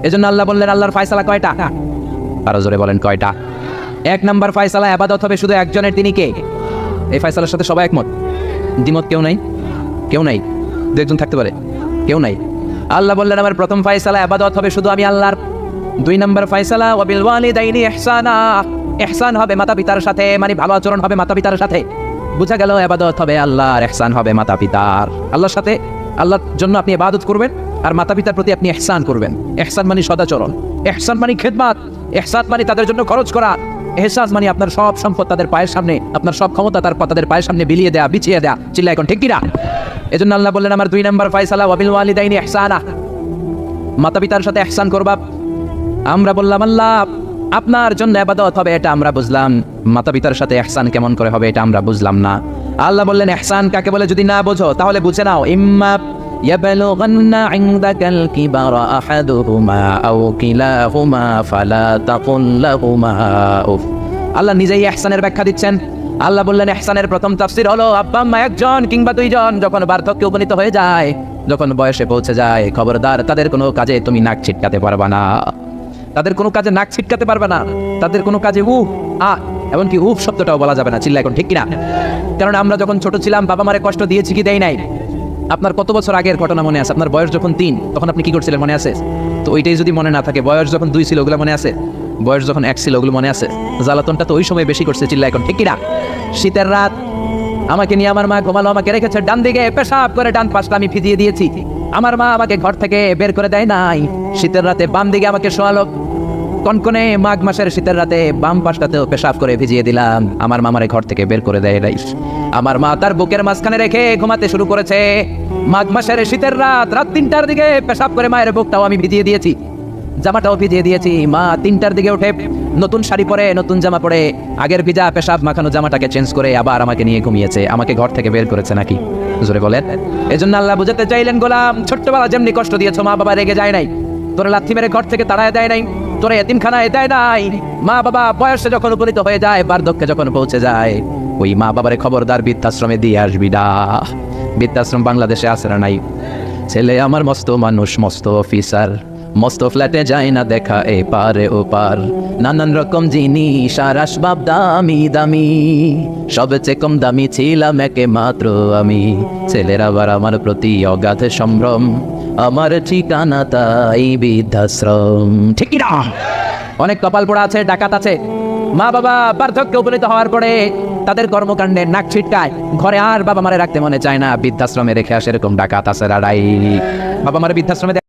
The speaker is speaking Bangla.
এজন্য আল্লাহ বললেন আল্লাহর ফয়সালা কয়টা? আরো জোরে বলেন কয়টা? এক নাম্বার ফয়সালা ইবাদত হবে শুধু একজনের, তিনি কে? এই ফয়সালার সাথে সবাই একমত? দ্বিমত কেউ নাই? কেউ নাই? দু একজন থাকতে পারে, কেউ নাই। আল্লাহ বললেন আমার প্রথম ফয়সালা ইবাদত হবে শুধু আমি আল্লাহর। দুই নাম্বার ফয়সালা ওয়া বিল ওয়ালিদাইনি ইহসানা, ইহসান হবে মাতা পিতার সাথে, মানে ভালো আচরণ হবে মাতা পিতার সাথে। বুঝা গেল ইবাদত হবে আল্লাহর, ইহসান হবে মাতা পিতার। আল্লাহর সাথে, আল্লাহর জন্য আপনি ইবাদত করবেন আর মাতা পিতার প্রতি আপনি ইহসান করবেন। ইহসান মানে সদাচরণ, ইহসান মানে খিদমত, ইহসান মানে তাদের জন্য খরচ করা, ইহসান মানে আপনার সব সম্পদ তাদের পায়ের সামনে, আপনার সব ক্ষমতা তাদের পায়ের সামনে বিলিয়ে দেয়া, বিছিয়ে দেয়া। চিল্লা এখন ঠিক কিনা? এজন্য আল্লাহ বললেন আমার দুই নাম্বার ফয়সালা ওয়া বিল ওয়ালিদাইনি ইহসানা, মাতা পিতার সাথে ইহসান করবা। আমরা বললাম আল্লাহ আপনার জন্য ইবাদত হবে এটা আমরা বুঝলাম, মাতা পিতার সাথে ইহসান কেমন করে হবে এটা আমরা বুঝলাম না। আল্লাহ বললেন ইহসান কাকে বলে যদি না বোঝো তাহলে বুঝে নাও, ইম্মা ইয়াবলুগান্না ইনদাকাল কিবারা আহাদুহুমা আও কিলাহুমা ফালা তাকুল লাহুমা উফ। আল্লাহ নিজেই ইহসানের ব্যাখ্যা দিচ্ছেন। আল্লাহ বললেন ইহসানের প্রথম তাফসীর হলো আব্বা আম্মা একজন কিংবা দুইজন যখন বার্ধক্যে উপনীত হয়ে যায়, যখন বয়সে পৌঁছে যায়, খবরদার তাদের কোনো কাজে তুমি নাক ছিটকাতে পারবা না, তাদের কোনো কাজে নাক ছিটকাতে পারবে না, তাদের কোনো কাজে এমনকি উফ শব্দটাও বলা যাবে না। চিল্লা এখন ঠিক কিনা? কারণ আমরা যখন ছোট ছিলাম বাবা মারে কষ্ট দিয়েছি কি দেই নাই? আপনার কত বছর আগের ঘটনা মনে আছে? আপনার বয়স যখন 3 তখন আপনি কি করছিলেন মনে আছে? তো ওইটাই যদি মনে না থাকে, বয়স যখন 2 ছিল ওগুলো মনে আছে? বয়স যখন 1 ছিল ওগুলো মনে আছে? জ্বালাতনটা তো ওই সময় বেশি করছে। চিল্লা এখন ঠিক কিনা? শীতের রাত আমাকে নিয়ে আমার মা ঘুমালো, আমাকে রেখেছে ডান দিকে, পেশাব করে ডান পাশটা আমি ভিজিয়ে দিয়েছি। আমার মা আমাকে ঘর থেকে বের করে দেয় নাই, শীতের রাতে বাম দিকে আমাকে শোয়ালো। কনকনে মাঘ মাসের শীতের রাতে বাম পাশটাতেও পেশাব করে ভিজিয়ে দিলাম, আমার মামারে ঘর থেকে বের করে দেয় নাই। আমার মা তার বুকের মাঝখানে রেখে ঘুমাতে শুরু করেছে। মাঘ মাসের শীতের রাত 3টার দিকে পেশাব করে মায়ের বুকটাও আমি ভিজিয়ে দিয়েছি, জামাটাও ভিজিয়ে দিয়েছি। মা 3টার দিকে উঠে নতুন শাড়ি পরে, নতুন জামা পরে, আগের ভিজা পেশাব মাখানো জামাটাকে চেঞ্জ করে আবার আমাকে নিয়ে ঘুমিয়েছে। আমাকে ঘর থেকে বের করেছে নাকি? জোরে বলেন। এজন্য আল্লাহ বুঝাতে চাইলেন গোলাম ছোট্টবেলা যেমনি কষ্ট দিয়েছো মা বাবা রেগে যায় নাই, তোরা লাথি মেরে ঘর থেকে তাড়ায় দেয় নাই, তোরা এতিমখানায় দেয় নাই। মা বাবা বয়সে যখন উপনীত হয়ে যায়, বার্ধক্যে যখন পৌঁছে যায়, ওই মা বাবারে খবরদার বৃদ্ধাশ্রমে দিয়ে আসবি না। বৃদ্ধাশ্রম বাংলাদেশে আছে না নাই? ছেলে আমার মস্ত মানুষ, মস্ত অফিসার, মস্ত ফ্ল্যাটে যায় না দেখা এ পারে ও পার, নানান রকম জিনিস আর আসবাব দামি দামি, সবচেয়ে কম দামি ছিলাম একে মাত্র আমি। ছেলের আবার আমার প্রতি অগাধ সম্ভ্রম, আমার ঠিকানা তাই বৃদ্ধাশ্রম। ঠিক না? অনেক কপাল পোড়া আছে, ডাকাত আছে, মা বাবা বার্ধক্যে উপনীত হওয়ার পরে তাদের কর্মকাণ্ডে নাক ছিটকায়, ঘরে আর বাবা মারে রাখতে মনে চায় না, বৃদ্ধাশ্রমে রেখে আসে। এরকম ডাকাত আছে রাড়াই। বাবা মারে বৃদ্ধাশ্রমে